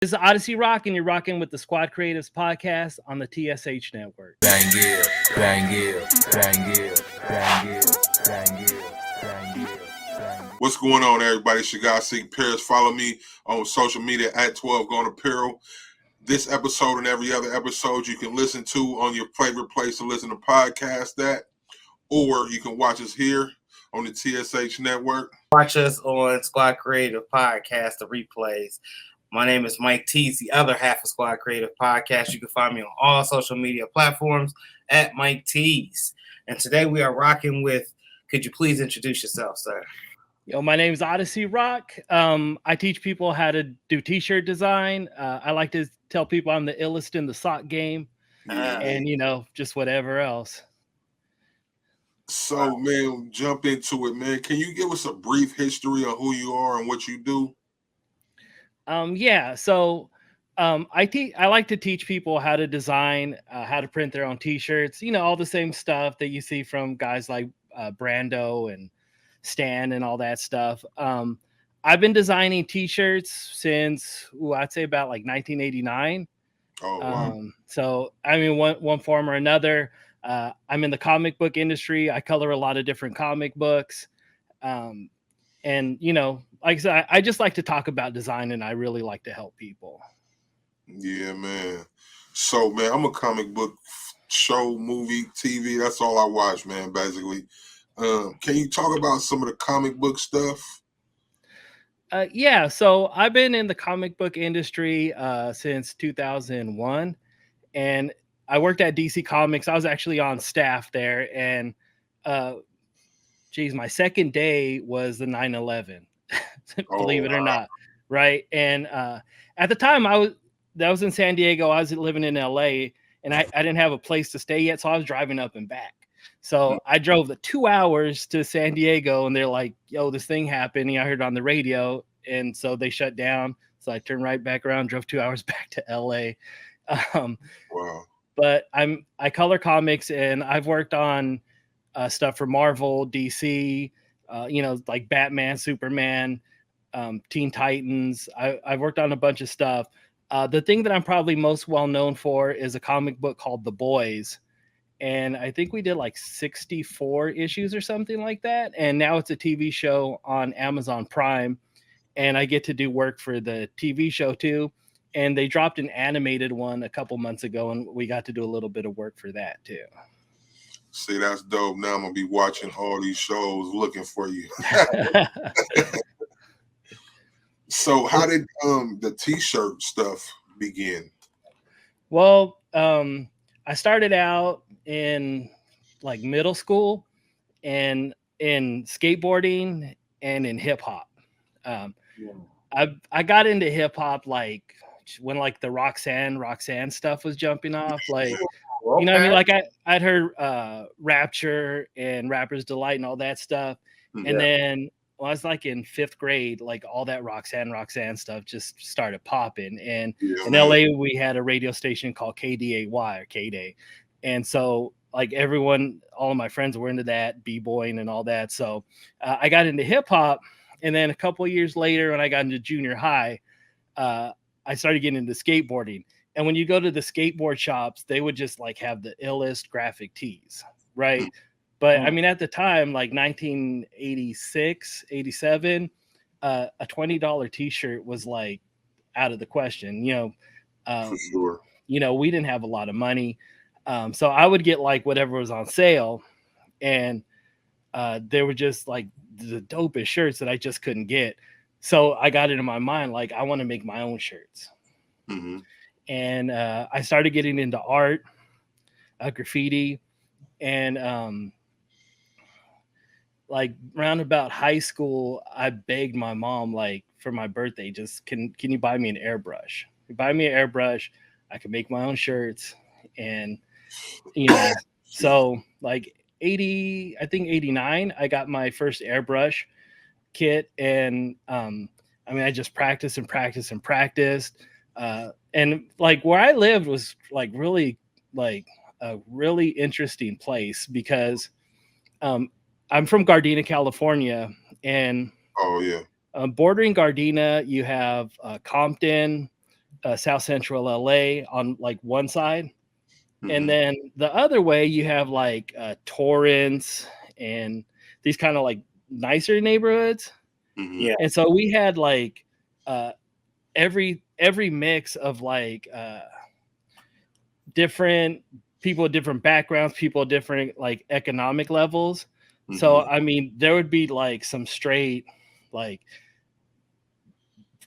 This is Odyssey Roc, and you're rocking with the Squad Creatives podcast on the TSH network. Bang it, bang it, bang it, bang it, bang it, bang it. What's going on, everybody? It's your guy, Sig Paris. Follow me on social media at 12 Gone Apparel. This episode and every other episode you can listen to on your favorite place to listen to podcasts at, or you can watch us here on the TSH network. Watch us on Squad Creative Podcast, the replays. My name is Mike Tees, the other half of Squad Creative Podcast. You can find me on all social media platforms at Mike Tees. And today we are rocking with, could you please introduce yourself, sir? Yo, my name is Odyssey Roc. I teach people how to do t-shirt design. I like to tell people I'm the illest in the sock game, and just whatever else. So, man, jump into it, man. Can you give us a brief history of who you are and what you do? So I like to teach people how to design, how to print their own t-shirts, all the same stuff that you see from guys like Brando and Stan and all that stuff. I've been designing t-shirts since I'd say about like 1989. Oh, wow. So I mean, one form or another. I'm in the comic book industry. I color a lot of different comic books. And, like I said, I just like to talk about design, and I really like to help people. Yeah, man. So, man, I'm a comic book show, movie, TV. That's all I watch, man, basically. Can you talk about some of the comic book stuff? So I've been in the comic book industry since 2001, and I worked at DC Comics. I was actually on staff there, and my second day was the 9/11. Believe it or not, right? And at the time, that was in San Diego. I was living in LA, and I didn't have a place to stay yet, so I was driving up and back. So I drove the 2 hours to San Diego, and they're like, "Yo, this thing happened." I heard it on the radio, and so they shut down. So I turned right back around, drove 2 hours back to LA. Wow. But I color comics, and I've worked on stuff for Marvel, DC, like Batman, Superman, Teen Titans. I've worked on a bunch of stuff. The thing that I'm probably most well known for is a comic book called The Boys. And I think we did like 64 issues or something like that. And now it's a TV show on Amazon Prime. And I get to do work for the TV show too. And they dropped an animated one a couple months ago, and we got to do a little bit of work for that too. See, that's dope. Now I'm going to be watching all these shows looking for you. So how did the t-shirt stuff begin? Well, I started out in like middle school and in skateboarding and in hip hop. I got into hip hop like when like the Roxanne stuff was jumping off. Like, what I mean? Like I'd heard Rapture and Rapper's Delight and all that stuff. Yeah. And then when I was like in 5th grade, like all that Roxanne stuff just started popping. And in LA, we had a radio station called KDAY or K-Day. And so like all of my friends were into that, b-boying and all that. So I got into hip hop. And then a couple of years later, when I got into junior high, I started getting into skateboarding. And when you go to the skateboard shops, they would just like have the illest graphic tees, right? But I mean, at the time, like 1986, 87, a $20 t-shirt was like out of the question, For sure. We didn't have a lot of money. So I would get like whatever was on sale, and they were just like the dopest shirts that I just couldn't get. So I got it in my mind, like, I want to make my own shirts. Mm-hmm. And I started getting into art, graffiti, and like round about high school, I begged my mom, like, for my birthday, just can you buy me an airbrush? Buy me an airbrush. I can make my own shirts. And, so like 89, I got my first airbrush kit. And I just practiced and practiced. And like where I lived was like really like a really interesting place because I'm from Gardena, California, and bordering Gardena, you have Compton, South Central LA on like one side. Mhm. And then the other way, you have like Torrance and these kind of like nicer neighborhoods. Mhm. Yeah. And so we had like every mix of like different people with different backgrounds, people with different like economic levels. So Mhm. I mean, there would be like some straight like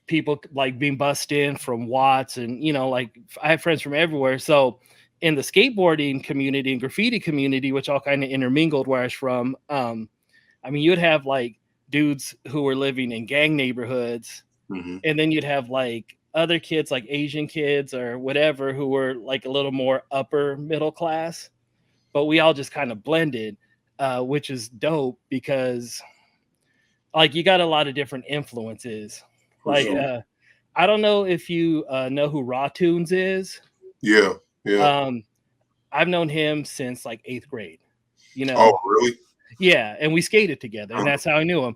people like being bussed in from Watts, and like I have friends from everywhere. So in the skateboarding community and graffiti community, which all kind of intermingled where I was from, I mean, you'd have like dudes who were living in gang neighborhoods, Mhm. and then you'd have like other kids, like Asian kids or whatever, who were like a little more upper middle class. But we all just kind of blended, which is dope because like you got a lot of different influences. For Like sure. I don't know if you know who Raw Tunes is. Yeah. Yeah. Um, I've known him since like 8th grade. You Oh, know, really? yeah, and we skated together, and that's how I knew him.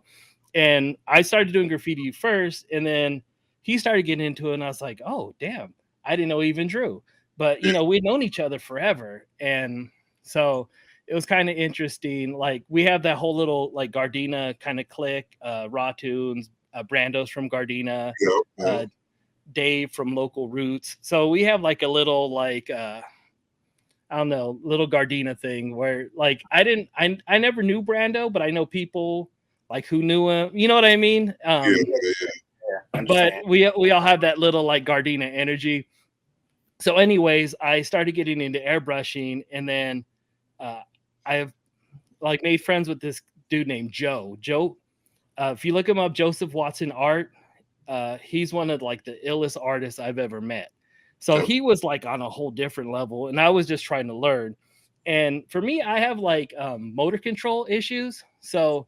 And I started doing graffiti first, and then he started getting into it, and I was like, oh damn, I didn't know he even drew. But we'd known each other forever, and so it was kind of interesting. Like we have that whole little like Gardena kind of clique, Raw Tunes, Brando's from Gardena, Yep. Yep. Dave from Local Roots. So we have like a little like I don't know, little Gardena thing where like I never knew Brando, but I know people like who knew him. You know what I mean? Yeah. Yeah. I But understand. we all have that little like Gardena energy. So, anyways, I started getting into airbrushing, and then I've like made friends with this dude named Joe. Joe, if you look him up, Joseph Watson Art, he's one of like the illest artists I've ever met. So Yep. he was like on a whole different level, and I was just trying to learn. And for me, I have like motor control issues, so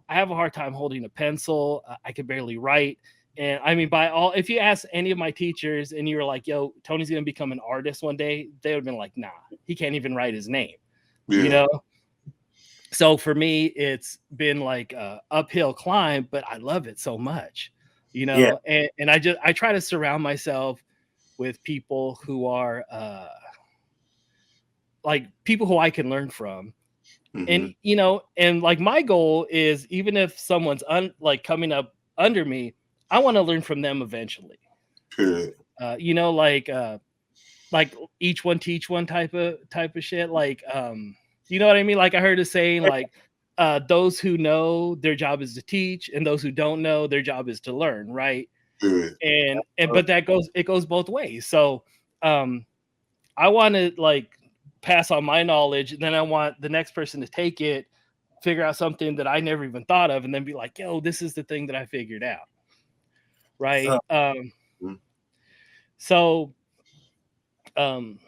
I have a hard time holding a pencil. I can barely write. And I mean, by all, if you ask any of my teachers and you were like, yo, Tony's going to become an artist one day, they would have been like, nah, he can't even write his name, you Yeah. know? So for me, it's been like a uphill climb, but I love it so much, Yeah. and I try to surround myself with people who are like people who I can learn from. Mhm. And like my goal is, even if someone's like coming up under me, I want to learn from them eventually. Period. Like each one teach one type of shit. Like you know what I mean? Like I heard a saying like those who know their job is to teach, and those who don't know their job is to learn, right? Period. And but it goes both ways. So I want to like pass on my knowledge, and then I want the next person to take it, figure out something that I never even thought of, and then be like, yo, this is the thing that I figured out. Right. Mhm. So um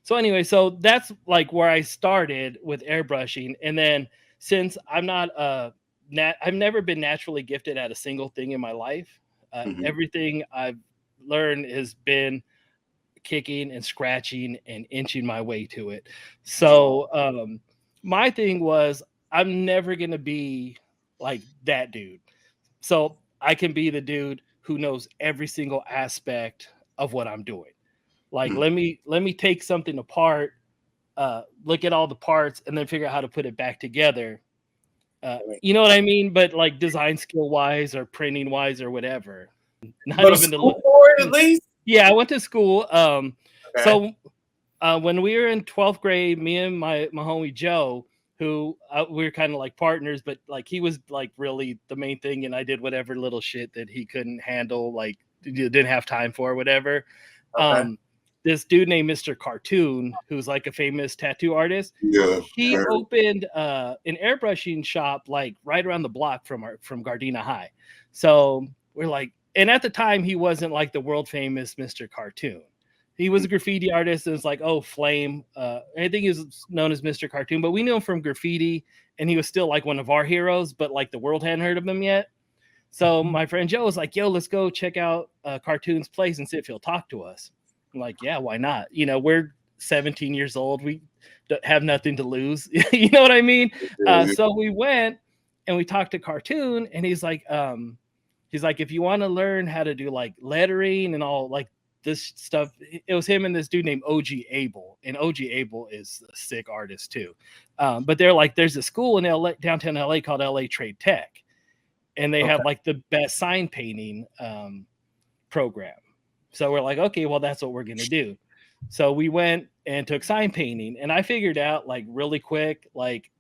so anyway, so that's like where I started with airbrushing. And then since I'm not I've never been naturally gifted at a single thing in my life. Mhm. Everything I've learned has been kicking and scratching and inching my way to it. So my thing was, I'm never gonna be like that dude. So I can be the dude who knows every single aspect of what I'm doing. Like Mhm. let me take something apart, look at all the parts, and then figure out how to put it back together. You know what I mean? But like design skill wise or printing wise or whatever. Not Go to even to look. school for it at least. Yeah, I went to school. Okay. So when we were in 12th grade, me and my homie Joe, who we were kind of like partners, but like he was like really the main thing, and I did whatever little shit that he couldn't handle, like didn't have time for, whatever. Okay. This dude named Mr. Cartoon, who's like a famous tattoo artist, Yeah. he opened an airbrushing shop like right around the block from Gardena High. So we're like, and at the time he wasn't like the world famous Mr. Cartoon. He was a graffiti artist, and it's like, oh, Flame. I think he was known as Mr. Cartoon, but we knew him from graffiti, and he was still like one of our heroes, but like the world hadn't heard of him yet. So my friend Joe was like, yo, let's go check out Cartoon's place and see if he'll talk to us. I'm like, yeah, why not? We're 17 years old. We have nothing to lose. You know what I mean? Yeah. So we went and we talked to Cartoon, and he's like, if you want to learn how to do like lettering and all like this stuff. It was him and this dude named OG Abel, and OG Abel is a sick artist too. But they're like, there's a school in LA, downtown LA called LA Trade Tech, and they have like the best sign painting program. So we're like, okay, well, that's what we're gonna do. So we went and took sign painting, and I figured out like really quick, like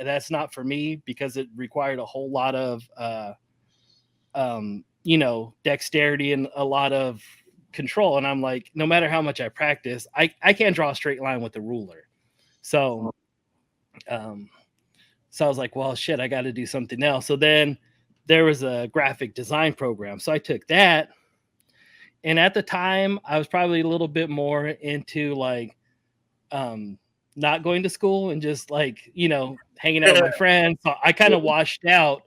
that's not for me because it required a whole lot of dexterity and a lot of control. And I'm like, no matter how much I practice, I can't draw a straight line with the ruler. So so I was like, well, shit, I got to do something else. So then there was a graphic design program. So I took that. And at the time, I was probably a little bit more into like not going to school and just like, hanging out with my friends. So I kind of washed out,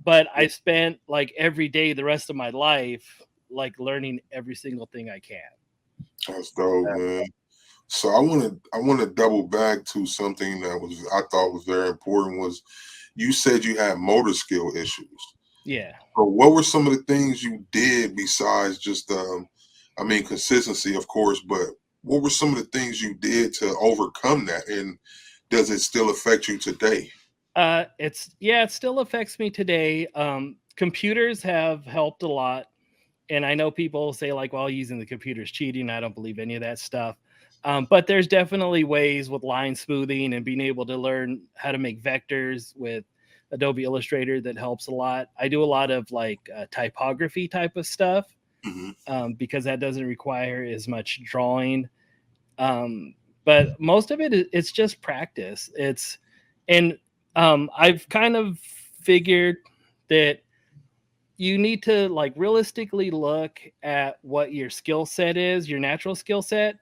but I spent like every day the rest of my life like learning every single thing I can. That's dope, man. So I want to double back to something that I thought was very important. Was you said you had motor skill issues? Yeah. So what were some of the things you did besides just consistency, of course, but what were some of the things you did to overcome that, and does it still affect you today? It still affects me today. Computers have helped a lot, and I know people say like, well, using the computer's cheating. I don't believe any of that stuff. But there's definitely ways with line smoothing and being able to learn how to make vectors with Adobe Illustrator that helps a lot. I do a lot of like typography type of stuff because that doesn't require as much drawing. But most of it's just practice. I've kind of figured that you need to like realistically look at what your skill set is, your natural skill set,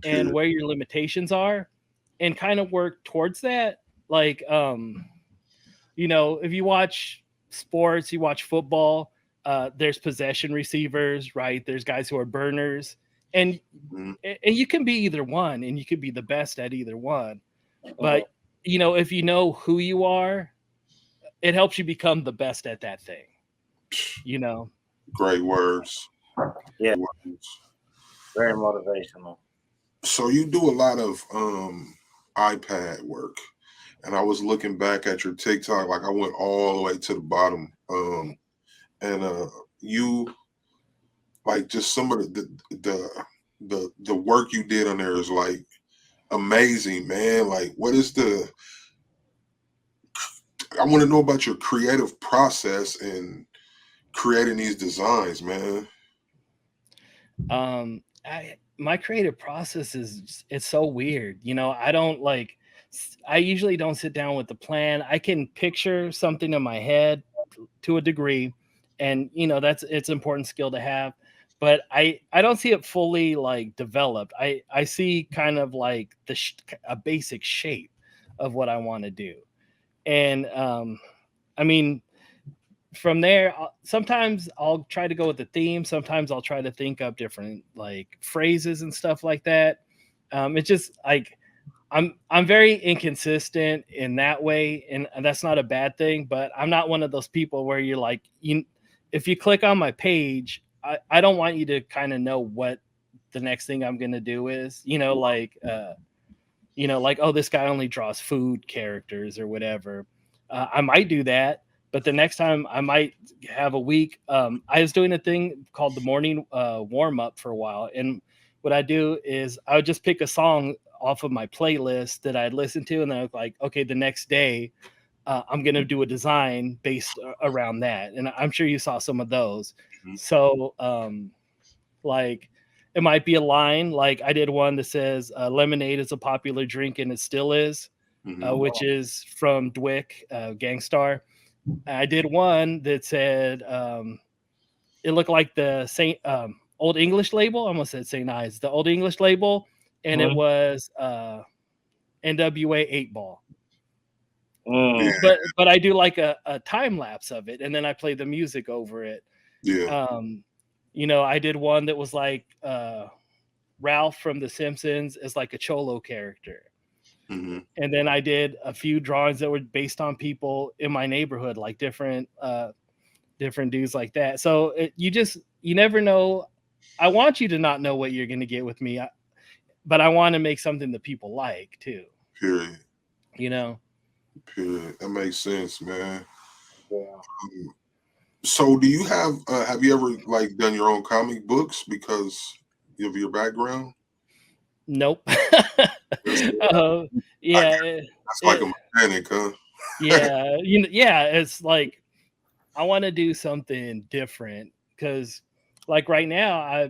and where your limitations are, and kind of work towards that. Like, if you watch sports, you watch football, there's possession receivers, right? There's guys who are burners, and you can be either one, and you could be the best at either one. But if you know who you are, it helps you become the best at that thing. Great words. Yeah. Very motivational. So you do a lot of iPad work, and I was looking back at your TikTok, like I went all the way to the bottom, and you like just some of the work you did on there is like amazing, man. Like, what is I want to know about your creative process in creating these designs, man. My creative process it's so weird. I usually don't sit down with the plan. I can picture something in my head to a degree, and it's an important skill to have, but I don't see it fully like developed. I see kind of like a basic shape of what I want to do. And from there, sometimes I'll try to go with the theme. Sometimes I'll try to think up different like phrases and stuff like that. It's just like I'm very inconsistent in that way, and that's not a bad thing. But I'm not one of those people where you're like, if you click on my page, I don't want you to kind of know what the next thing I'm gonna do is. Like oh, this guy only draws food characters or whatever. I might do that. But the next time I might have a week. I was doing a thing called the morning warm up for a while. And what I do is I would just pick a song off of my playlist that I'd listen to. And then I was like, okay, the next day I'm going to do a design based around that. And I'm sure you saw some of those. Mm-hmm. So like it might be a line. Like I did one that says lemonade is a popular drink and it still is, which is from Dwick, Gangstar. I did one that said it looked like the Old English label. I almost said St. Ives, the Old English label, and it was NWA 8 Ball. But I do like a time lapse of it, and then I play the music over it. Yeah. I did one that was like Ralph from The Simpsons as like a Cholo character. Mm-hmm. And then I did a few drawings that were based on people in my neighborhood, like different dudes like that. So you never know I want you to not know what you're going to get with me, but I want to make something that people like too. Period. You know. Period. That makes sense, man. Yeah. So, do you have you ever like done your own comic books because of your background? Nope. I Yeah. That's like a mechanic, huh? Yeah. Yeah. It's like I want to do something different because, like right now,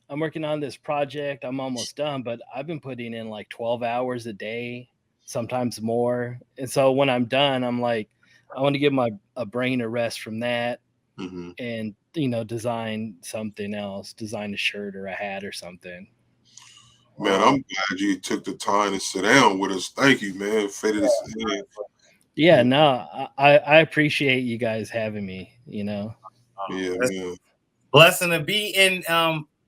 I'm working on this project. I'm almost done, but I've been putting in like 12 hours a day, sometimes more. And so when I'm done, I'm like, I want to give my a brain a rest from that Mm-hmm. and design something else, design a shirt or a hat or something. Man, I'm glad you took the time to sit down with us. Thank you, man. Faded us in. Yeah, no, I appreciate you guys having me, Yeah, It's man. blessing to be in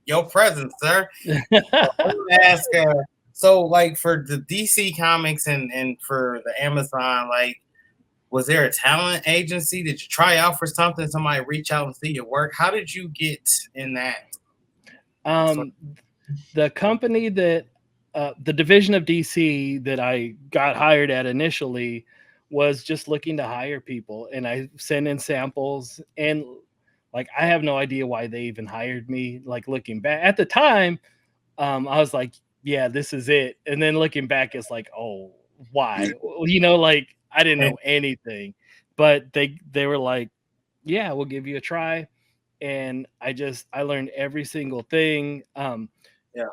your presence, sir. Ask so like for the DC Comics and for the Amazon, like was there a talent agency? Did you try out for something? Somebody reach out and see your work? How did you get in that? um the company that the division of DC that I got hired at initially was just looking to hire people, and I sent in samples, and like I have no idea why they even hired me. Like looking back at the time, I was like, yeah, this is it. And then looking back, it's like, oh, why? Like I didn't know anything, but they were like, yeah, we'll give you a try. And I learned every single thing. Yeah.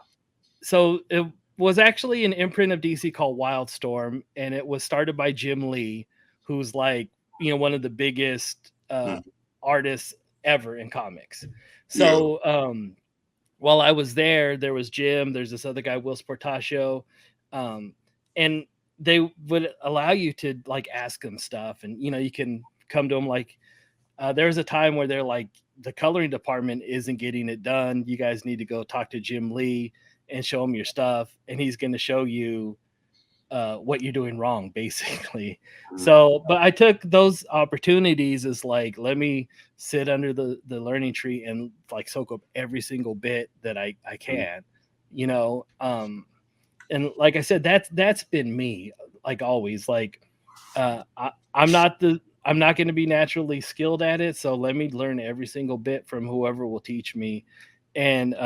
So it was actually an imprint of DC called Wildstorm, and it was started by Jim Lee, who's like one of the biggest artists ever in comics. So while I was there was Jim, there's this other guy, Will Sportacio, and they would allow you to like ask them stuff, and you can come to them like there was a time where they're like, the coloring department isn't getting it done. You guys need to go talk to Jim Lee and show him your stuff, and he's going to show you what you're doing wrong, basically. So, but I took those opportunities as like, let me sit under the learning tree and like soak up every single bit that I can, and like I said, that's been me, like always. Like I'm not going to be naturally skilled at it, so let me learn every single bit from whoever will teach me. And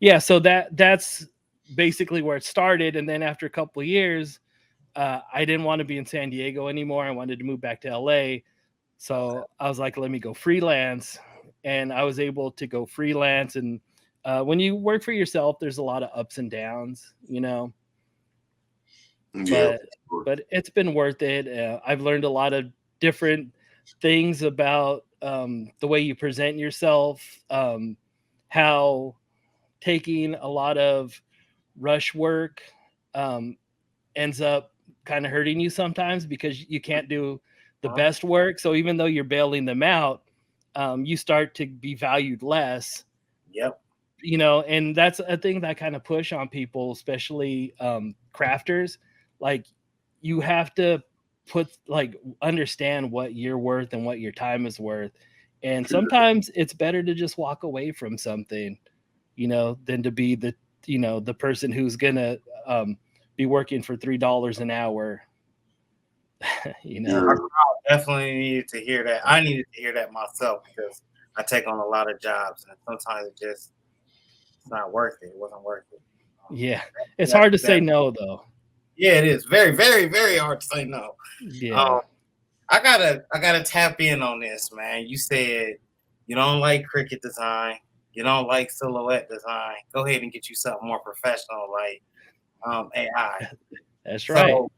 yeah, so that's basically where it started. And then after a couple of years, I didn't want to be in San Diego anymore. I wanted to move back to LA. So I was like, let me go freelance. And I was able to go freelance. And when you work for yourself, there's a lot of ups and downs, Yeah. but it's been worth it. I've learned a lot of different things about the way you present yourself, how taking a lot of rush work ends up kind of hurting you sometimes because you can't do the best work. So even though you're bailing them out, you start to be valued less. Yep. And that's a thing that I kind of push on people, especially crafters. Like you have to understand what you're worth and what your time is worth. And sometimes it's better to just walk away from something, than to be the person who's gonna be working for $3 an hour. I definitely needed to hear that. I needed to hear that myself because I take on a lot of jobs and sometimes it's not worth it. It wasn't worth it. Yeah, it's hard to say no though. Yeah, it is very, very, very hard to say no. Yeah. I gotta tap in on this, man. You said you don't like cricket design, you don't like silhouette design. Go ahead and get you something more professional like AI. That's right. So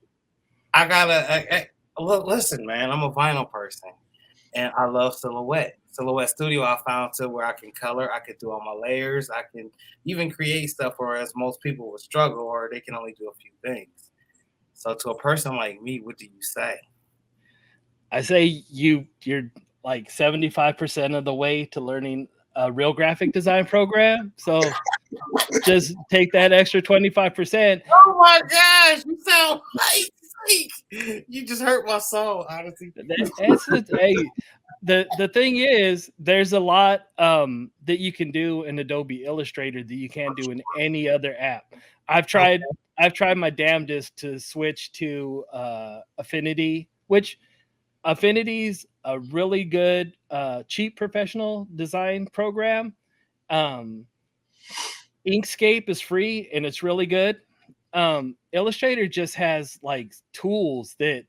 I gotta listen, man. I'm a vinyl person, and I love silhouette. Silhouette Studio, I found to where I can color, I can do all my layers, I can even create stuff whereas most people would struggle or they can only do a few things. So to a person like me, what do you say? I say you're like 75% of the way to learning a real graphic design program. So just take that extra 25%. Oh my gosh, you sound like you just hurt my soul, honestly. Hey, the thing is, there's a lot that you can do in Adobe Illustrator that you can't do in any other app. I've tried Okay. I've tried my damnedest to switch to Affinity, which Affinity's a really good cheap professional design program. Um, Inkscape is free and it's really good. Illustrator just has like tools that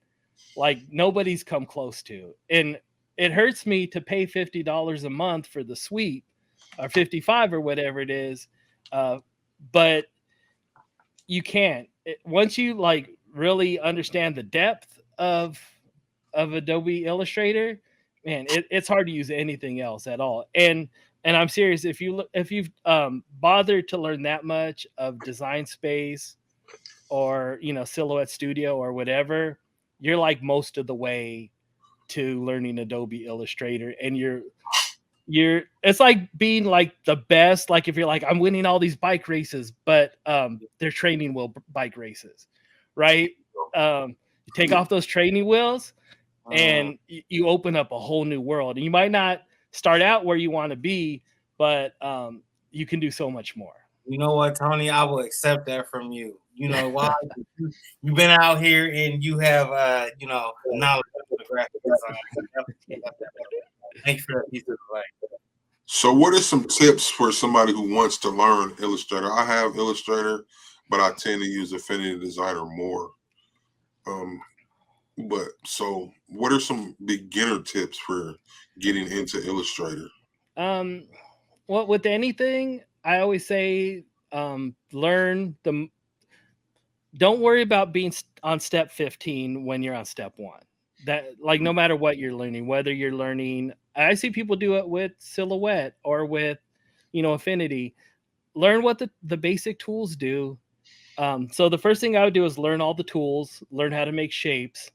like nobody's come close to. And it hurts me to pay $50 a month for the suite or 55 or whatever it is. But you can't. Once you like really understand the depth of Adobe Illustrator, man, it's hard to use anything else at all. And I'm serious. If you've bothered to learn that much of Design Space or Silhouette Studio or whatever, you're like most of the way to learning Adobe Illustrator, and you're it's like being like the best. Like if you're like, I'm winning all these bike races, but they're training wheel bike races, right? You take off those training wheels and you open up a whole new world, and you might not start out where you want to be, but you can do so much more. You know what, Tony? I will accept that from you. You know why? You've been out here and you have, knowledge of the graphic design. Thanks for that piece of advice. So, what are some tips for somebody who wants to learn Illustrator? I have Illustrator, but I tend to use Affinity Designer more. But so, what are some beginner tips for getting into Illustrator? Well, with anything, I always say learn the. Don't worry about being on step 15 when you're on step 1. That like no matter what you're learning, whether you're learning, I see people do it with Silhouette or with Affinity. Learn what the basic tools do. So the first thing I would do is learn all the tools, learn how to make shapes,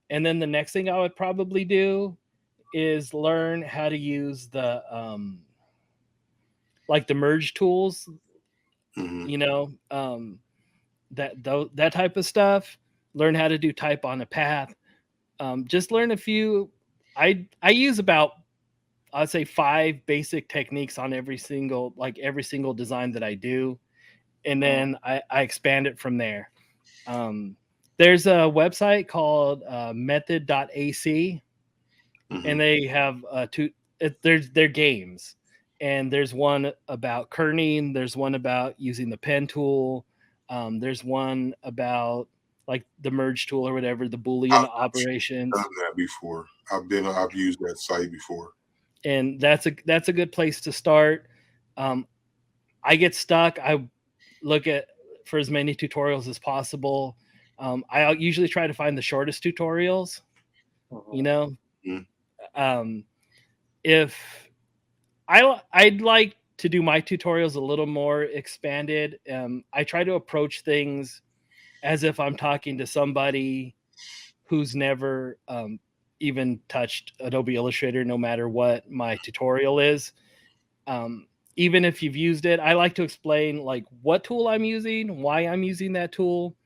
and then the next thing I would probably do is learn how to use the like the merge tools, Mm-hmm. that type of stuff. Learn how to do type on a path. Just learn a few. I use about, I'd say, 5 basic techniques on every single design that I do, and then I expand it from there. There's a website called method.ac, Mm-hmm. and they have their games, and there's one about kerning, there's one about using the pen tool, there's one about like the merge tool or whatever, the Boolean operations, Done that before. I've used that site before. and that's a good place to start. I get stuck. I look at for as many tutorials as possible. I usually try to find the shortest tutorials. You know, Mhm. um, if I'd like to do my tutorials a little more expanded. I try to approach things as if I'm talking to somebody who's never even touched Adobe Illustrator, no matter what my tutorial is. Um, Even if you've used it, I like to explain like what tool I'm using, why I'm using that tool,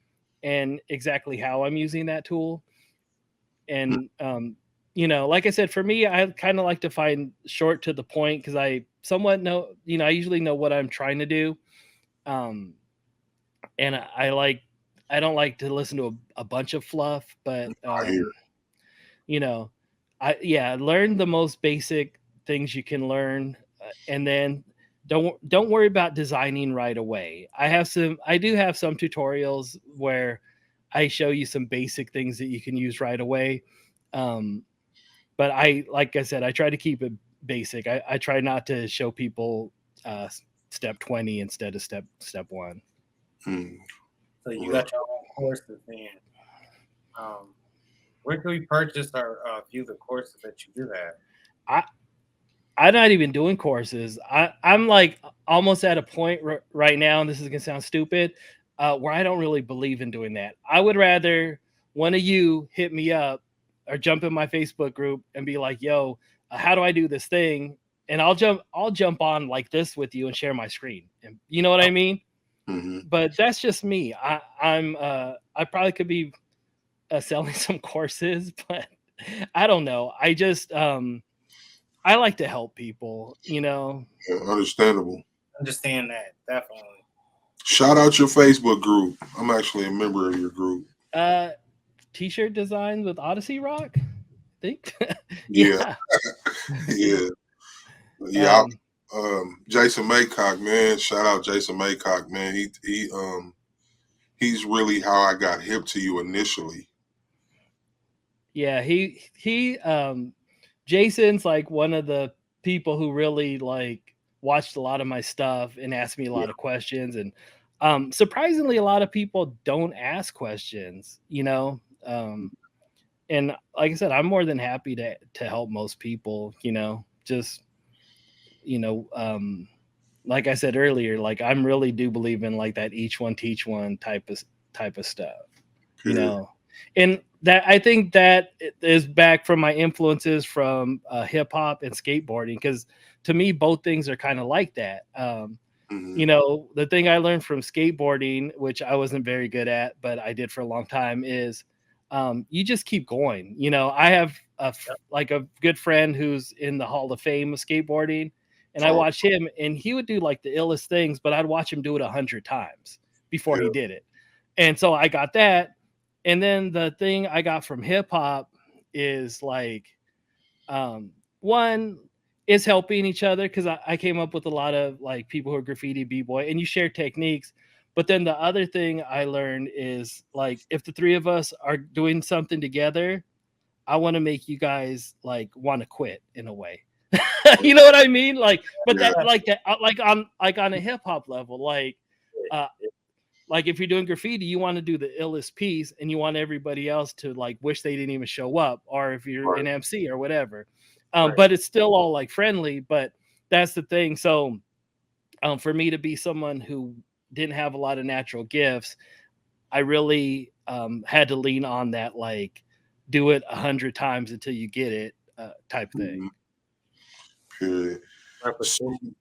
and exactly how I'm using that tool. And like I said, for me, I kind of like to find short to the point because I somewhat know, I usually know what I'm trying to do. Um, and I don't like to listen to a bunch of fluff, but I hear. you know, learn the most basic things you can learn, and then don't worry about designing right away. I do have some tutorials where I show you some basic things that you can use right away. But like I said, I try to keep it basic. I try not to show people uh, step 20 instead of step 1. Hmm. So you got your own courses in. Where can we purchase or view the courses that you do have? I'm not even doing courses. I'm like almost at a point right now, and this is gonna sound stupid, where I don't really believe in doing that. I would rather one of you hit me up or jump in my Facebook group and be like, "Yo, how do I do this thing?" And I'll jump on like this with you and share my screen. And you know what I mean? Mm-hmm. But that's just me. I probably could be selling some courses, but I don't know. I just I like to help people, you know. Yeah, understandable. Understand that, definitely. Shout out your Facebook group. I'm actually a member of your group. Uh, T-shirt designs with Odyssey Roc, I think. Yeah, Yeah. yeah, yeah. Um, Jason Maycock, man. Shout out Jason Maycock, man. He's really how I got hip to you initially. yeah, Jason's like one of the people who really like watched a lot of my stuff and asked me a Yeah, lot of questions. And surprisingly, a lot of people don't ask questions, you know. And like I said, I'm more than happy to help most people, you know. Just you know, like I said earlier, like I'm really do believe in like that each one teach one type of stuff, you period. know. And that I think that is back from my influences from hip hop and skateboarding, because to me both things are kind of like that. Hmm. You know, the thing I learned from skateboarding, which I wasn't very good at, but I did for a long time, is you just keep going. You know, I have like a good friend who's in the Hall of Fame of skateboarding, and I Oh, watched him, and he would do like the illest things, but I'd watch him do it 100 times before he yeah, did it. And so I got that. And then the thing I got from hip hop is like, one is helping each other, because I came up with a lot of like people who are graffiti b-boy, and you share techniques. But then the other thing I learned is like, if the three of us are doing something together, I want to make you guys like want to quit in a way. You know what I mean? Like, but yeah, that like on a hip hop level, uh like if you're doing graffiti, you want to do the illest piece, and you want everybody else to like wish they didn't even show up, or if you're right. an MC or whatever. Right. But it's still all like friendly. But that's the thing. So for me to be someone who didn't have a lot of natural gifts, I really had to lean on that, like do it 100 times until you get it type thing. Mhm. Period. So, Repetition.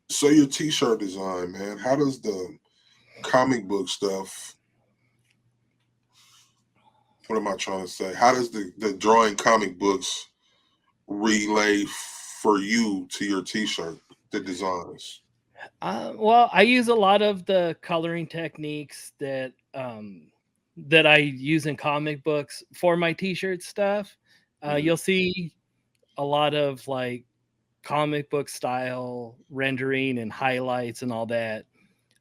so your T-shirt design, man. How does the comic book stuff? What am I trying to say? How does the drawing comic books relay for you to your T-shirt, the designs? Well, I use a lot of the coloring techniques that I use in comic books for my T-shirt stuff. Mhm. You'll see a lot of like comic book style rendering and highlights and all that.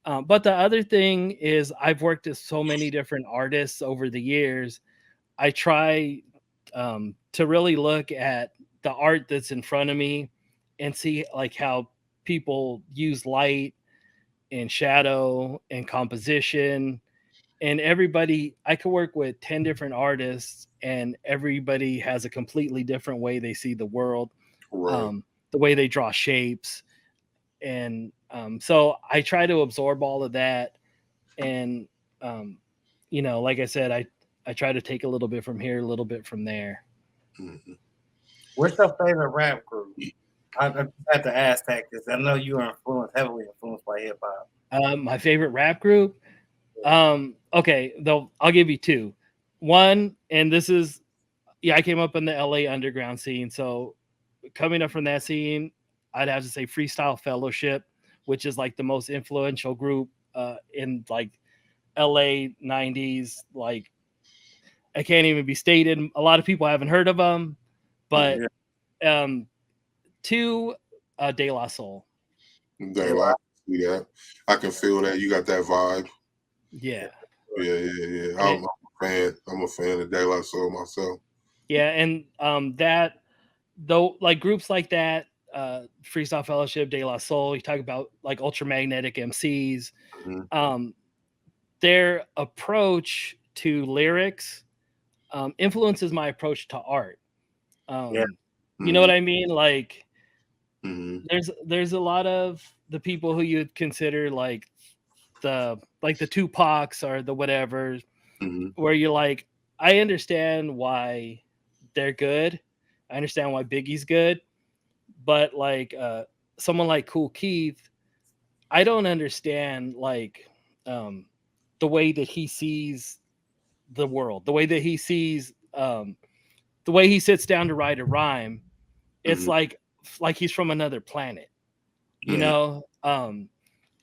But the other thing is, I've worked with so many different artists over the years. I try to really look at the art that's in front of me and see like how people use light and shadow and composition. And everybody, I could work with 10 different artists, and everybody has a completely different way they see the world, Right. the way they draw shapes. And so I try to absorb all of that. And um, you know, like I said, I try to take a little bit from here, a little bit from there. Mhm. What's your favorite rap group? I just had to ask that because I know you are heavily influenced by hip hop. My favorite rap group. Okay, though I'll give you two. One, and this is, yeah, I came up in the LA underground scene. So coming up from that scene, I'd have to say Freestyle Fellowship, which is like the most influential group in like LA 90s. Like, I can't even be stated. A lot of people haven't heard of them, but Mhm. Yeah, um, two, De La Soul. They they like like see that. I can feel that. You got that vibe. Yeah. Yeah, yeah, yeah. And I'm a fan. I'm a fan of De La Soul myself. yeah, and that, though, like groups like that, Freestyle Fellowship, De La Soul, you talk about like ultramagnetic MCs, Hmm. um, their approach to lyrics influences my approach to art. yeah, You know Hmm. what I mean? Like, Hmm. there's a lot of the people who you'd consider like the Tupacs or the whatever, Hmm. where you're like, I understand why they're good, I understand why Biggie's good, but like someone like Cool Keith, I don't understand like um, the way that he sees the world, the way that he sees the way he sits down to write a rhyme. It's Hmm. like like he's from another planet, you Mhm. know.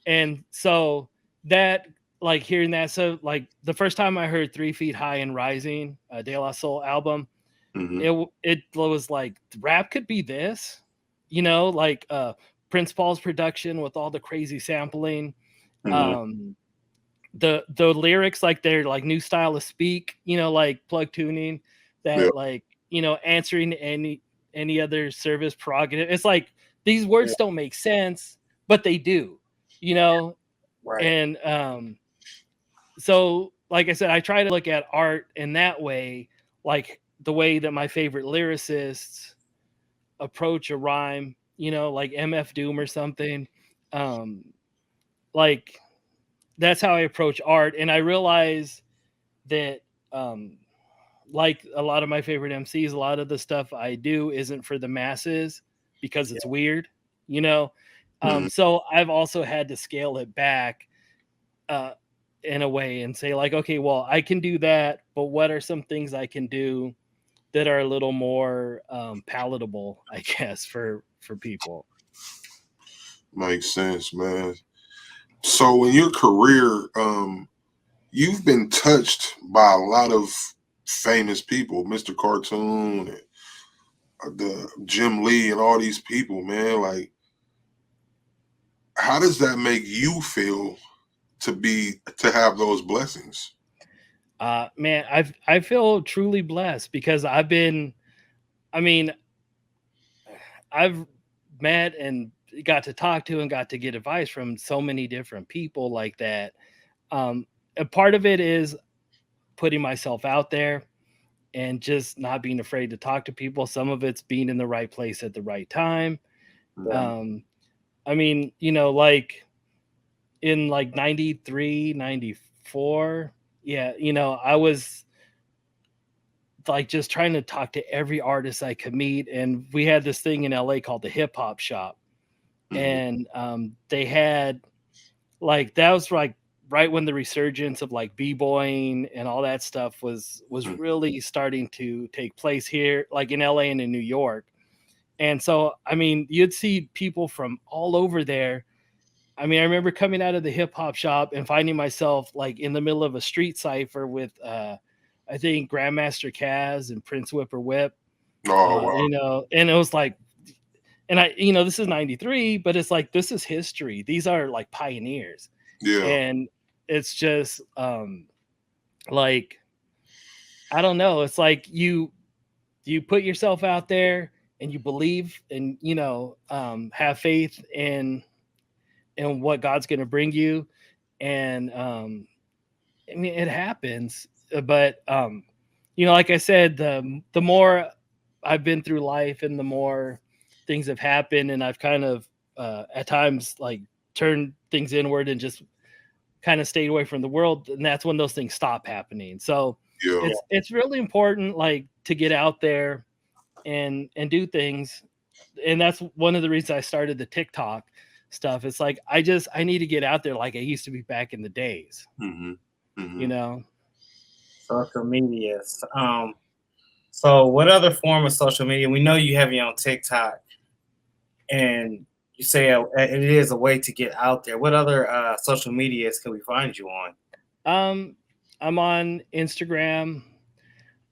And so that, like hearing that, so like the first time I heard 3 Feet High and Rising, De La Soul album, Mhm. it was like rap could be this, you know, like Prince Paul's production with all the crazy sampling, Mhm. um the lyrics, like they're like new style of speak, you know, like plug tuning Yeah. that, like, you know, answering any other service prerogative. It's like these words don't make sense, but they do, you know. Right. And so like I said, I try to look at art in that way, like the way that my favorite lyricists approach a rhyme, you know, like MF Doom or something. Like that's how I approach art. And I realize that like a lot of my favorite MCs, a lot of the stuff I do isn't for the masses because it's weird, you know. Mhm. So I've also had to scale it back uh, in a way and say like, okay, well, I can do that, but what are some things I can do that are a little more palatable, I guess, for people. Makes sense, man. So in your career, you've been touched by a lot of famous people, Mr. Cartoon, and the Jim Lee, and all these people, man. Like, how does that make you feel to have those blessings? Man, I feel truly blessed because I mean, I've met and got to talk to and got to get advice from so many different people like that. A part of it is putting myself out there and just not being afraid to talk to people. Some of it's being in the right place at the right time. Mhm. Um, I mean, you know, like in like 93, 94, yeah, you know, I was like just trying to talk to every artist I could meet. And we had this thing in LA called the Hip Hop Shop. Mhm. And they had like, that was like right when the resurgence of like b-boying and all that stuff was Mhm. really starting to take place here, like in LA and in New York. And so I mean, you'd see people from all over there. I mean, I remember coming out of the hip hop shop and finding myself like in the middle of a street cipher with I think Grandmaster Caz and Prince Whipper Whip. Oh wow, You know, and it was like, and I, you know, this is 93, but it's like this is history. These are like pioneers. yeah, And it's just like, I don't know, it's like you put yourself out there and you believe and, you know, have faith in what God's going to bring you. And I mean, it happens. But you know, like I said, the more I've been through life and the more things have happened, and I've kind of at times like turned things inward and just kind of stayed away from the world, and that's when those things stop happening. So yeah, it's really important, like, to get out there and do things. And that's one of the reasons I started the TikTok stuff. It's like I need to get out there like I used to be back in the days, hmm you hmm know. Social media. So what other form of social media? We know you have your own TikTok, and you say it is a way to get out there. What other social medias can we find you on? um I'm on Instagram.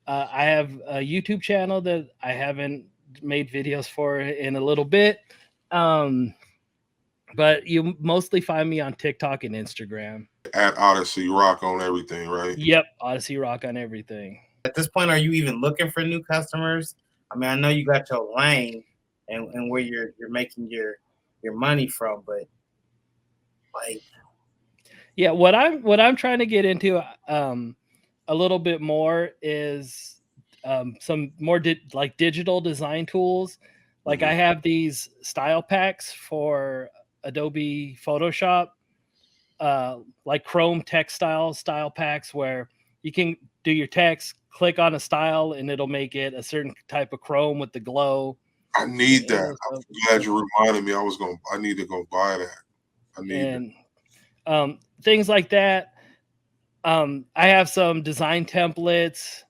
I have a YouTube channel that I haven't made videos for in a little bit. Um, but you mostly find me on TikTok and Instagram. at Odyssey Rock on everything, right? Yep, Odyssey Roc on everything. At this point, are you even looking for new customers? I mean, I know you got your lane and where you're making your money from, but like, Yeah, what I'm trying to get into a little bit more is some more like digital design tools. Like hmm I have these style packs for Adobe Photoshop, like Chrome textile style packs where you can do your text, click on a style, and it'll make it a certain type of chrome with the glow. I need that. You know, I'm stuff, glad you reminded me. I need to go buy that. I need that. and things like that. I have some design templates,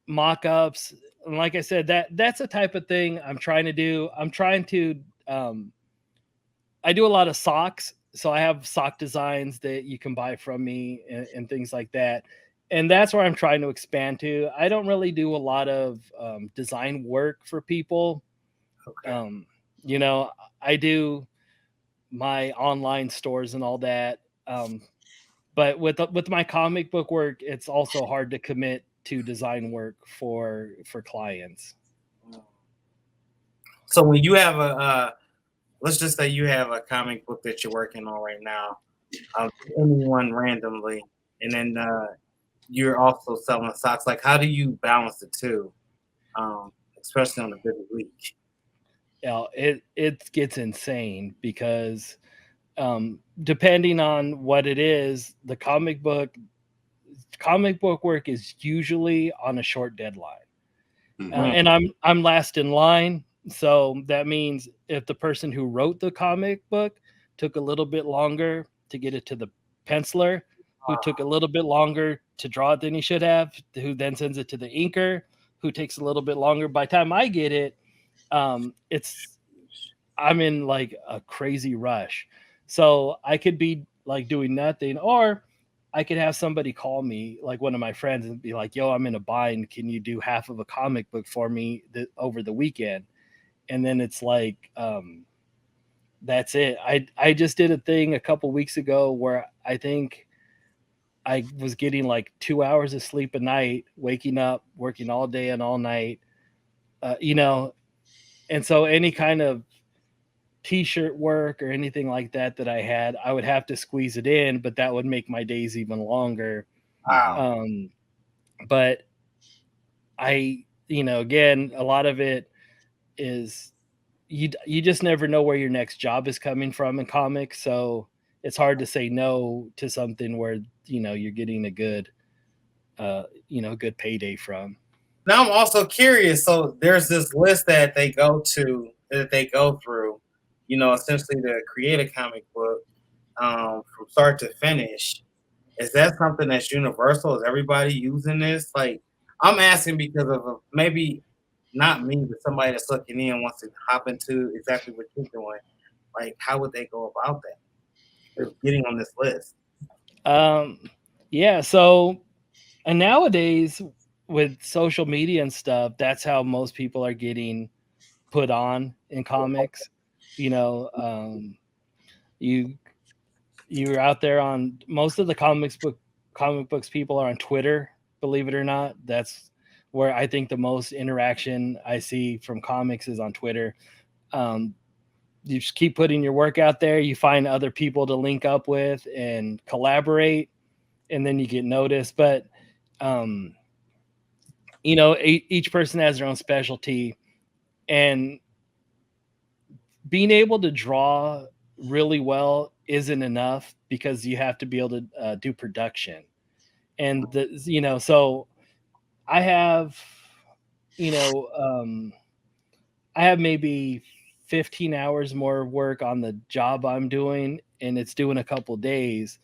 mock-ups, like I said, that's the type of thing I'm trying to do. I do a lot of socks. So I have sock designs that you can buy from me and things like that. And that's where I'm trying to expand to. I don't really do a lot of design work for people. Okay. You know, I do my online stores and all that. But with my comic book work, it's also hard to commit to design work for clients. So when you have let's just say you have a comic book that you're working on right now, anyone randomly, and then you're also selling socks. Like, how do you balance the two, especially on a busy week? You know, it gets insane because depending on what it is, the comic book work is usually on a short deadline. And I'm last in line, so that means if the person who wrote the comic book took a little bit longer to get it to the penciler, who took a little bit longer to draw it than he should have, who then sends it to the inker, who takes a little bit longer. By the time I get it, it's I'm in like a crazy rush. So I could be like doing nothing, or I could have somebody call me, like one of my friends, and be like, "Yo, I'm in a bind. Can you do half of a comic book for me over the weekend?" And then it's like, that's it. I just did a thing a couple weeks ago where I think I was getting like 2 hours of sleep a night, waking up, working all day and all night, you know. And so any kind of t-shirt work or anything like that I had, I would have to squeeze it in, but that would make my days even longer. Wow. But again, a lot of it is you just never know where your next job is coming from in comics, so it's hard to say no to something where you're getting a good good payday from. Now I'm also curious. So there's this list that they go through, essentially to create a comic book from start to finish. Is that something that's universal? Is everybody using this? Like, I'm asking because of maybe not me, but somebody that's looking in wants to hop into exactly what you're doing. Like, how would they go about that? Getting on this list. Yeah, so and nowadays with social media and stuff, that's how most people are getting put on in comics. You you're out there on most of the comic books people are on Twitter, believe it or not. That's where I think the most interaction I see from comics is on Twitter. You just keep putting your work out there, you find other people to link up with and collaborate, and then you get noticed. But each person has their own specialty, and being able to draw really well isn't enough because you have to be able to do production. And so I have, I have maybe 15 hours more work on the job I'm doing, and it's due in a couple days.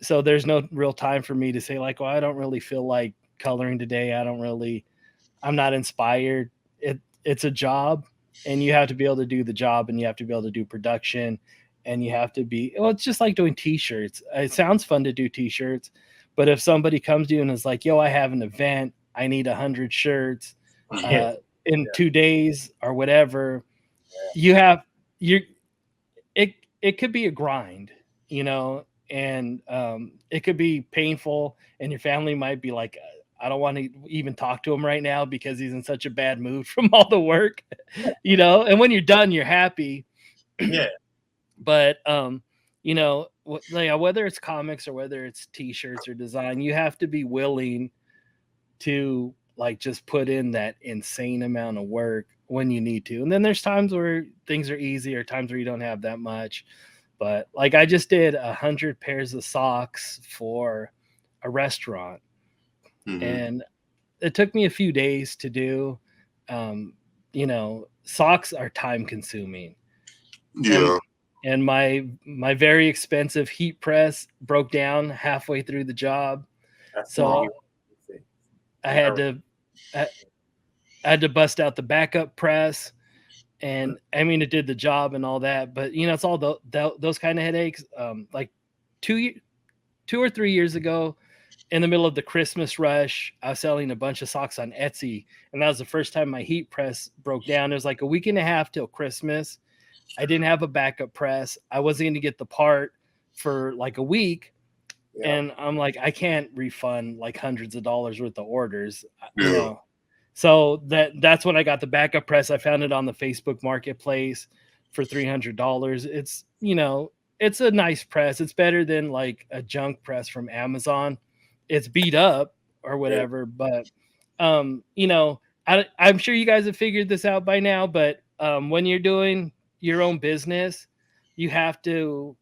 So there's no real time for me to say like, well, I don't really feel like coloring today. I'm not inspired. It's a job, and you have to be able to do the job, and you have to be able to do production, and you have to be, well, it's just like doing t-shirts. It sounds fun to do t-shirts, but if somebody comes to you and is like, yo, I have an event, I need 100 shirts in 2 days or whatever, it could be a grind, and it could be painful, and your family might be like, I don't want to even talk to him right now because he's in such a bad mood from all the work, and when you're done, you're happy. Yeah. But whether it's comics or whether it's t-shirts or design, you have to be willing to like just put in that insane amount of work when you need to. And then there's times where things are easy or times where you don't have that much. But like I just did 100 pairs of socks for a restaurant. And it took me a few days to do. Socks are time consuming. Yeah. And my very expensive heat press broke down halfway through the job. That's So I had to I had to bust out the backup press, and I mean it did the job and all that, but it's all those kind of headaches. Like 2 or 3 years ago, in the middle of the Christmas rush, I was selling a bunch of socks on Etsy, and that was the first time my heat press broke down. It was like a week and a half till Christmas. I didn't have a backup press. I wasn't going to get the part for like a week. Yeah. And I'm like, I can't refund like hundreds of dollars worth of orders, Yeah. So that's when I got the backup press. I found it on the Facebook Marketplace for $300. It's a nice press. It's better than like a junk press from Amazon. It's beat up or whatever, but I'm sure you guys have figured this out by now. But when you're doing your own business, you have to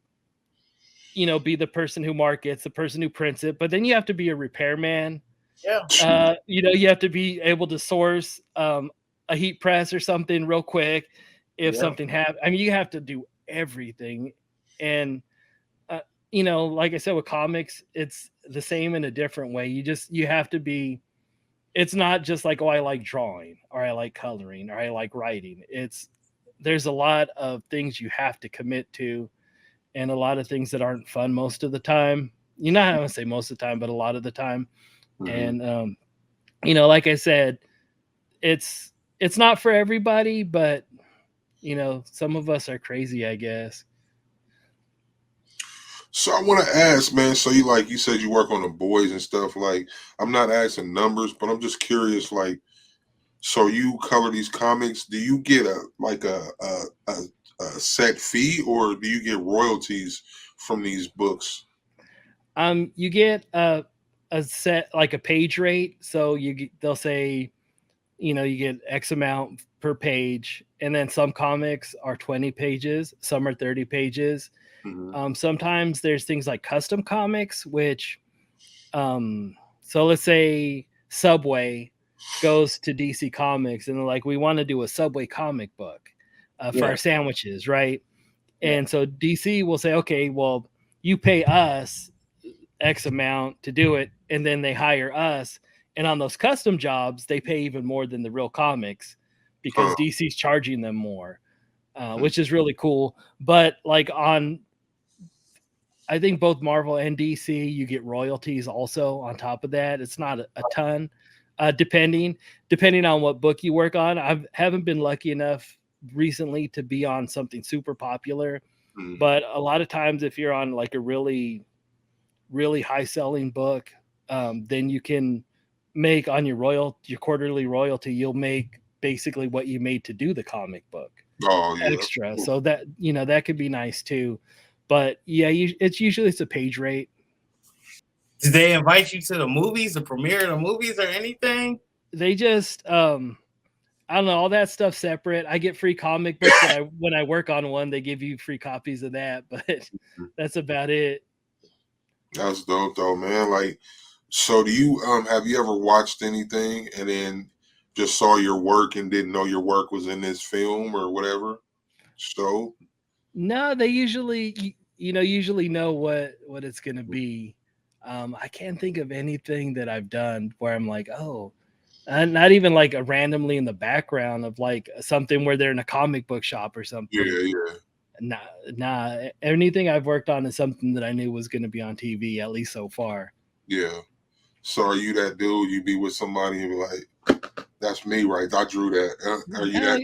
be the person who markets, the person who prints it, but then you have to be a repairman. Yeah. You have to be able to source a heat press or something real quick if something happens. I mean, you have to do everything. And like I said, with comics, it's the same in a different way. You have to be. It's not just like, oh, I like drawing or I like coloring or I like writing. There's a lot of things you have to commit to, and a lot of things that aren't fun most of the time. I don't want to say most of the time, but a lot of the time. Mhm. And like I said, it's not for everybody, but some of us are crazy, I guess. So I want to ask, man. So you said you work on the boys and stuff. Like, I'm not asking numbers, but I'm just curious. Like, so you color these comics. Do you get a set fee, or do you get royalties from these books? You get a set, like a page rate. So they'll say, you get X amount per page, and then some comics are 20 pages, some are 30 pages. Mhm. Sometimes there's things like custom comics, which, so let's say Subway goes to DC Comics and they're like, we want to do a Subway comic book for our sandwiches, right? And so DC will say, okay, well, you pay us X amount to do it, and then they hire us. And on those custom jobs, they pay even more than the real comics because Huh. DC's charging them more, which is really cool. But like I think both Marvel and DC, you get royalties also on top of that. It's not a ton, depending on what book you work on. I haven't been lucky enough recently to be on something super popular, Mhm. but a lot of times if you're on like a really really high selling book, then you can make on your quarterly royalty. You'll make basically what you made to do the comic book Oh yeah. extra. So that could be nice too. But yeah, it's a page rate. Did they invite you to the movies, the premiere of the movies, or anything? They just I don't know, all that stuff separate. I get free comic books when I work on one, they give you free copies of that, but that's about it. That's dope though, man. Like, so do you have you ever watched anything and then just saw your work and didn't know your work was in this film or whatever? So No, they usually know what it's gonna be. I can't think of anything that I've done where I'm like, oh, not even like a randomly in the background of like something where they're in a comic book shop or yeah, something. yeah, Nah. Anything I've worked on is something that I knew was going to be on TV, at least so far. yeah. So are you that dude? You be with somebody and be like, "That's me, right? I drew that." Are you that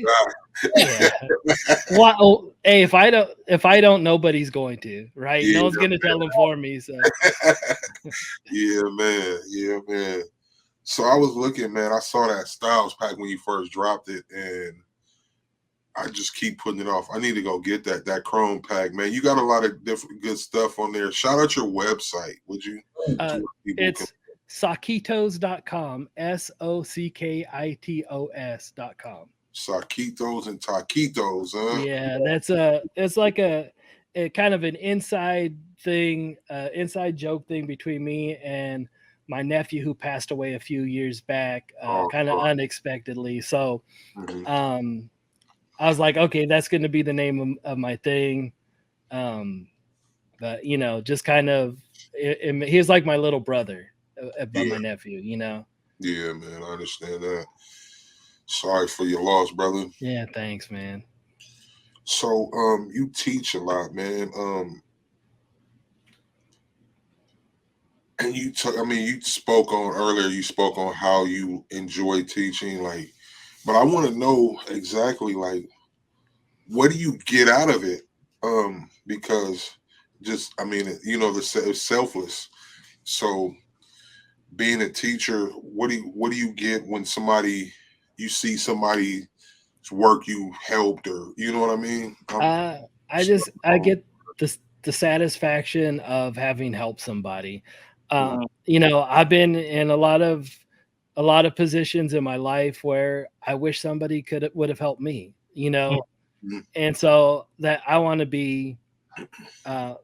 Yeah. guy? Well, hey, if I don't, nobody's going to, right? Yeah, No one's going to tell them for me. So yeah, man. Yeah, man. So I was looking, man. I saw that Styles pack when you first dropped it, and I just keep putting it off. I need to go get that Chrome pack, man. You got a lot of different good stuff on there. Shout out your website, would you? uh, To people can, it's Sockitos.com, SOCKITOS.com. Saquitos and Taquitos, huh? Yeah, it's like a kind of an inside thing, inside joke thing between me and my nephew who passed away a few years back, Oh, kind of unexpectedly. So mhm. um, I was like, okay, that's going to be the name of my thing. But just kind of, he was like my little brother, by Yeah, my nephew. yeah, man. I understand that. Sorry for your loss, brother. Yeah, thanks, man. So, you teach a lot, man. And I mean, you spoke on earlier. You spoke on how you enjoy teaching, like. But I want to know exactly, like, what do you get out of it? Because just, I mean, it's selfless. So, being a teacher, what do you get when you see somebody's work you helped, or you know what I mean? I get the satisfaction of having helped somebody. I've been in a lot of positions in my life where I wish somebody would have helped me, Mhm. and so that I want to be uh,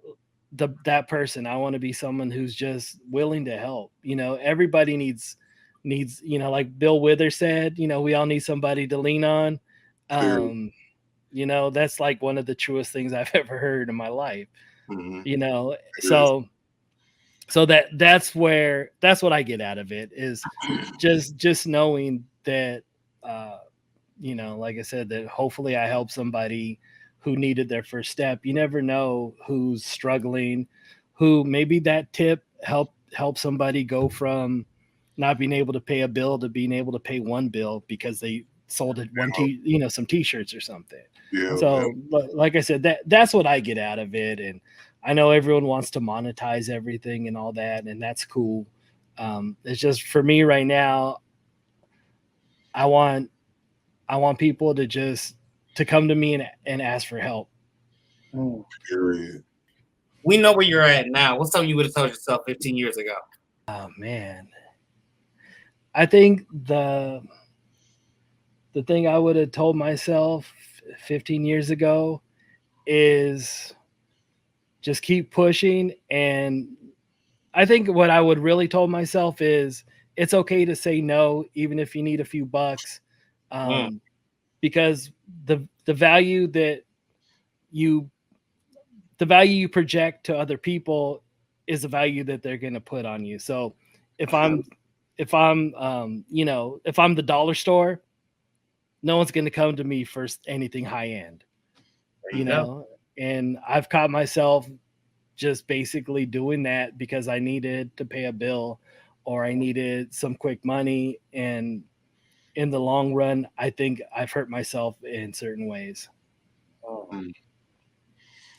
that person. I want to be someone who's just willing to help. Everybody needs like Bill Withers said. We all need somebody to lean on. Period. Um, that's like one of the truest things I've ever heard in my life. Hmm. You know, Period. so that's what I get out of it is just knowing that uh like I said, that hopefully I help somebody who needed their first step. You never know who's struggling, who maybe that tip help somebody go from not being able to pay a bill to being able to pay one bill because they sold it some t-shirts or something. Yeah, So like I said, that's what I get out of it. And I know everyone wants to monetize everything and all that, and that's cool. It's just for me right now, I want people to come to me and ask for help. period. We know where you're at now. What's something you would have told yourself 15 years ago? Oh man. I think the thing I would have told myself 15 years ago is just keep pushing. And I think what I would really told myself is it's okay to say no, even if you need a few bucks. Mm. Because the value that you the value you project to other people is the value that they're going to put on you. So if I'm if I'm the dollar store, no one's going to come to me for anything high end, There you go. and I've caught myself just basically doing that because I needed to pay a bill or I needed some quick money. And in the long run, I think I've hurt myself in certain ways. Oh. Mm,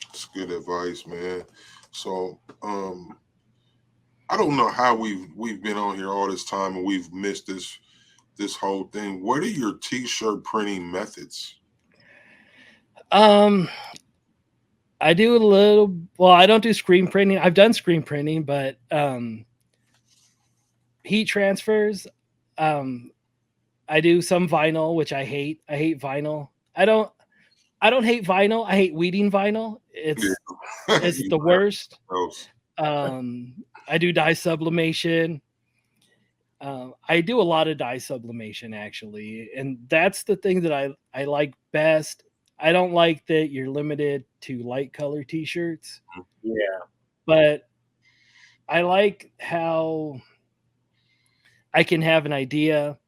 it's good advice, man. So, I don't know how we've been on here all this time and we've missed this whole thing. What are your t-shirt printing methods? Um, I do a little. Well, I don't do screen printing. I've done screen printing, but heat transfers. Um, I do some vinyl, which I hate. I hate vinyl. I don't hate vinyl. I hate weeding vinyl. Yeah. It's You the worst. else. I do dye sublimation. I do a lot of dye sublimation actually, and that's the thing that I like best. I don't like that you're limited to light color t-shirts, Yeah. but I like how I can have an idea.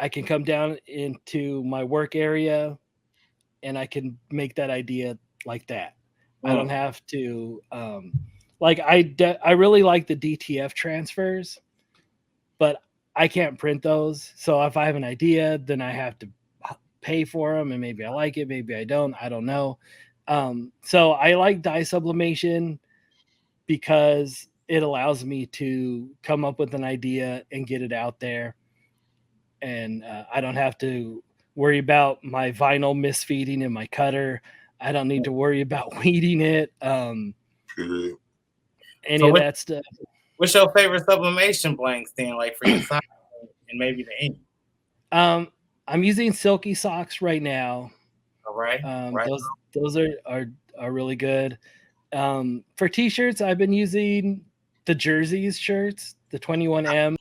I can come down into my work area and I can make that idea like that. I don't Mm. have to like I really like the DTF transfers, but I can't print those. So if I have an idea, then I have to pay for them, and maybe I like it, maybe I don't. I don't know. So I like dye sublimation because it allows me to come up with an idea and get it out there, and I don't have to worry about my vinyl misfeeding in my cutter. I don't need to worry about weeding it. Period. Any So of that stuff. what's your favorite sublimation blanks then, like for your side and maybe the ink? Um, I'm using Silky Socks right now. All right. Right. Those are really good. For t-shirts, I've been using the Jerseys shirts, the 21M.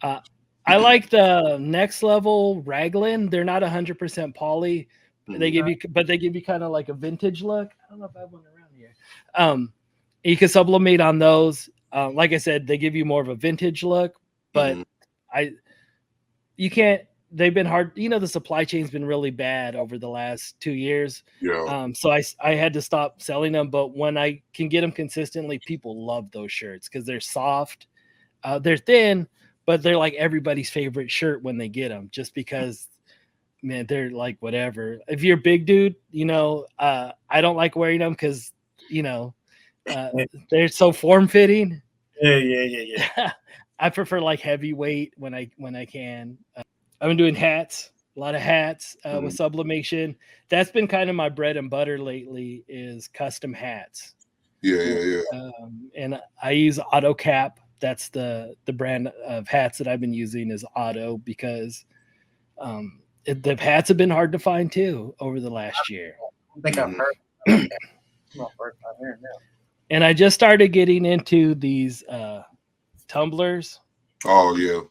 Uh, I like the Next Level Raglan. They're not 100% poly. They Mhm. give you, but they give you kind of like a vintage look. I don't know if I have one around here. You can sublimate on those. Like I said, they give you more of a vintage look, but Mhm. I you can't they've been hard. The supply chain's been really bad over the last 2 years. Yeah. So I had to stop selling them. But when I can get them consistently, people love those shirts because they're soft, they're thin, but they're like everybody's favorite shirt when they get them. Just because, man, they're like whatever. If you're a big dude, I don't like wearing them because they're so form fitting. Yeah. I prefer like heavyweight when I can. I've been doing hats, a lot of hats with sublimation. That's been kind of my bread and butter lately is custom hats. Yeah. And I use AutoCap. That's the brand of hats that I've been using is Auto because the hats have been hard to find too over the last year. I think I've heard about that. My first time hearing that. And I just started getting into these tumblers. Oh yeah.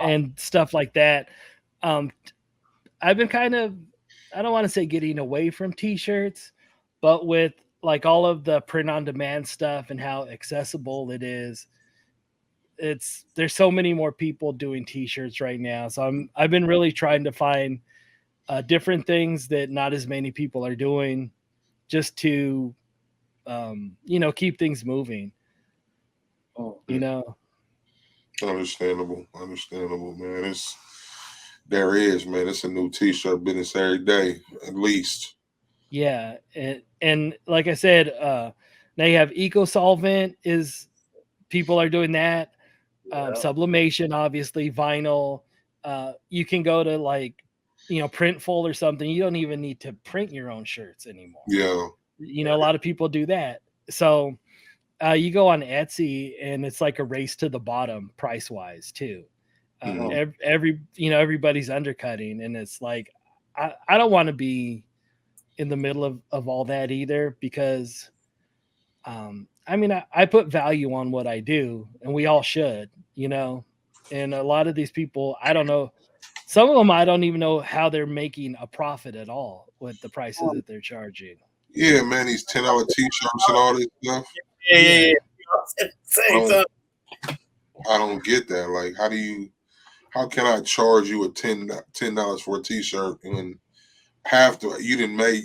And stuff like that. I've been kind of, I don't want to say getting away from t-shirts, but with like all of the print on demand stuff and how accessible it is, there's so many more people doing t-shirts right now. So I've been really trying to find different things that not as many people are doing just to, keep things moving, Understandable, man. It's a new t-shirt business every day, at least. Yeah. And like I said, now you have eco solvent people are doing that. Sublimation, obviously, vinyl. You can go to like, Printful or something. You don't even need to print your own shirts anymore. Yeah. A lot of people do that. So you go on Etsy and it's like a race to the bottom price wise too. Everybody's undercutting, and it's like I don't want to be in the middle of all that either because I put value on what I do, and we all should, and a lot of these people, I don't know, some of them I don't even know how they're making a profit at all with the prices that they're charging. Yeah, man, these $10 t-shirts and all this stuff. Yeah. I don't get that. Like, how can I charge you $10 for a t-shirt when you didn't make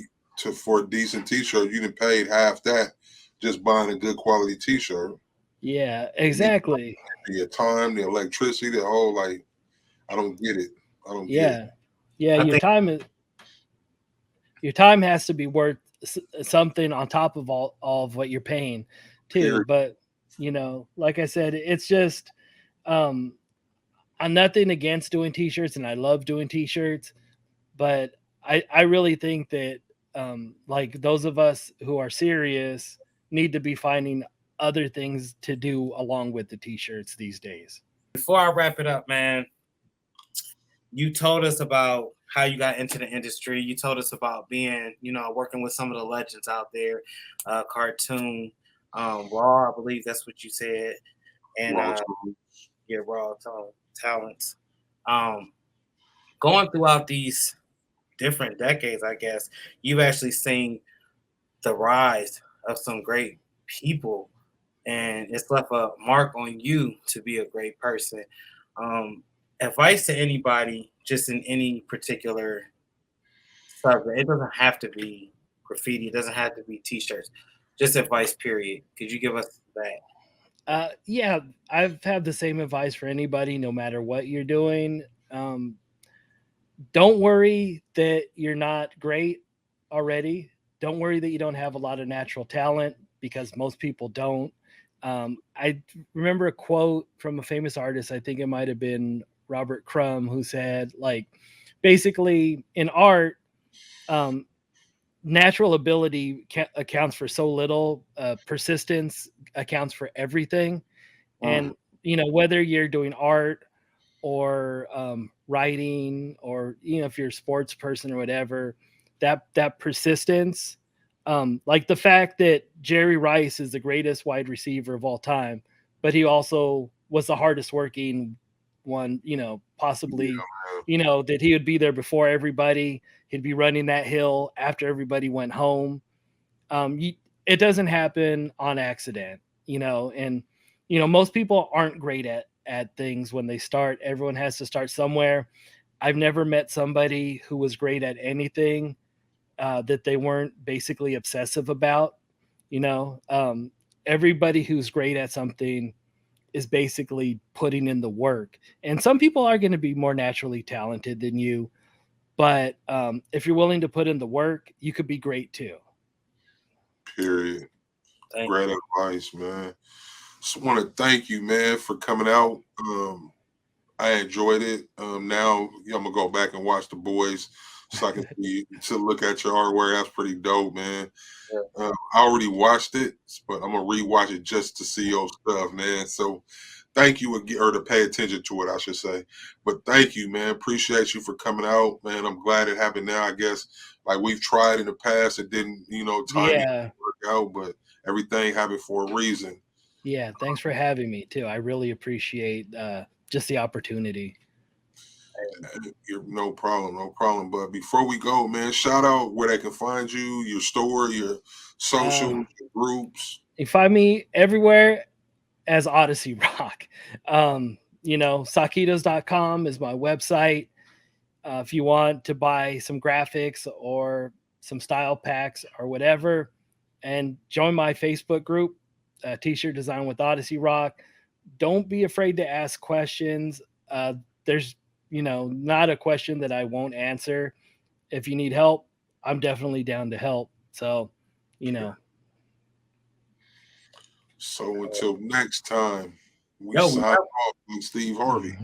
for a decent t-shirt, you didn't paid half that just buying a good quality t-shirt. Yeah, exactly. Your time, the electricity, the whole I don't get it. Yeah, your time has to be worth something on top of all of what you're paying too. But like I said, it's just I'm nothing against doing t-shirts, and I love doing t-shirts, but I really think that like those of us who are serious need to be finding other things to do along with the t-shirts these days. Before I wrap it up, man, you told us about how you got into the industry. You told us about being, working with some of the legends out there, Cartoon, Raw, I believe that's what you said. And Raw talents. Going throughout these different decades, I guess, you've actually seen the rise of some great people, and it's left a mark on you to be a great person. Advice to anybody, just in any particular subject. It doesn't have to be graffiti. It doesn't have to be t-shirts. Just advice, period. Could you give us that? Yeah, I've had the same advice for anybody, no matter what you're doing. Don't worry that you're not great already. Don't worry that you don't have a lot of natural talent, because most people don't. I remember a quote from a famous artist. I think it might have been Robert Crumb, who said, like, basically in art, natural ability accounts for so little. Persistence accounts for everything. And, whether you're doing art or writing, or, if you're a sports person or whatever, that persistence, like the fact that Jerry Rice is the greatest wide receiver of all time, but he also was the hardest working one, possibly, that he would be there before everybody. He'd be running that hill after everybody went home. It doesn't happen on accident, and, most people aren't great at things when they start. Everyone has to start somewhere. I've never met somebody who was great at anything that they weren't basically obsessive about. You know, everybody who's great at something is basically putting in the work. And some people are going to be more naturally talented than you, but if you're willing to put in the work, you could be great too. Period. Thank Great advice, man. Just want to thank you, man, for coming out. I enjoyed it. Now I'm gonna go back and watch The Boys so I can see to look at your artwork. That's pretty dope, man. I already watched it, but I'm gonna rewatch it just to see your stuff, man. So thank you again, or to pay attention to it, I should say. But thank you, man. Appreciate you for coming out, man. I'm glad it happened now. I guess like we've tried in the past, it didn't, timing Yeah. didn't work out, but everything happened for a reason. Yeah. Thanks for having me too. I really appreciate just the opportunity. You're no problem, no problem. But before we go, man, shout out where they can find you, your store, your social, Uh, your groups. you find me everywhere as Odyssey Roc. Sakitos.com is my website. If you want to buy some graphics or some style packs or whatever, and join my Facebook group, T-shirt design with Odyssey Roc. Don't be afraid to ask questions. There's, not a question that I won't answer. If you need help, I'm definitely down to help. So, you know. So until next time, we Yo, sign off with Steve Harvey.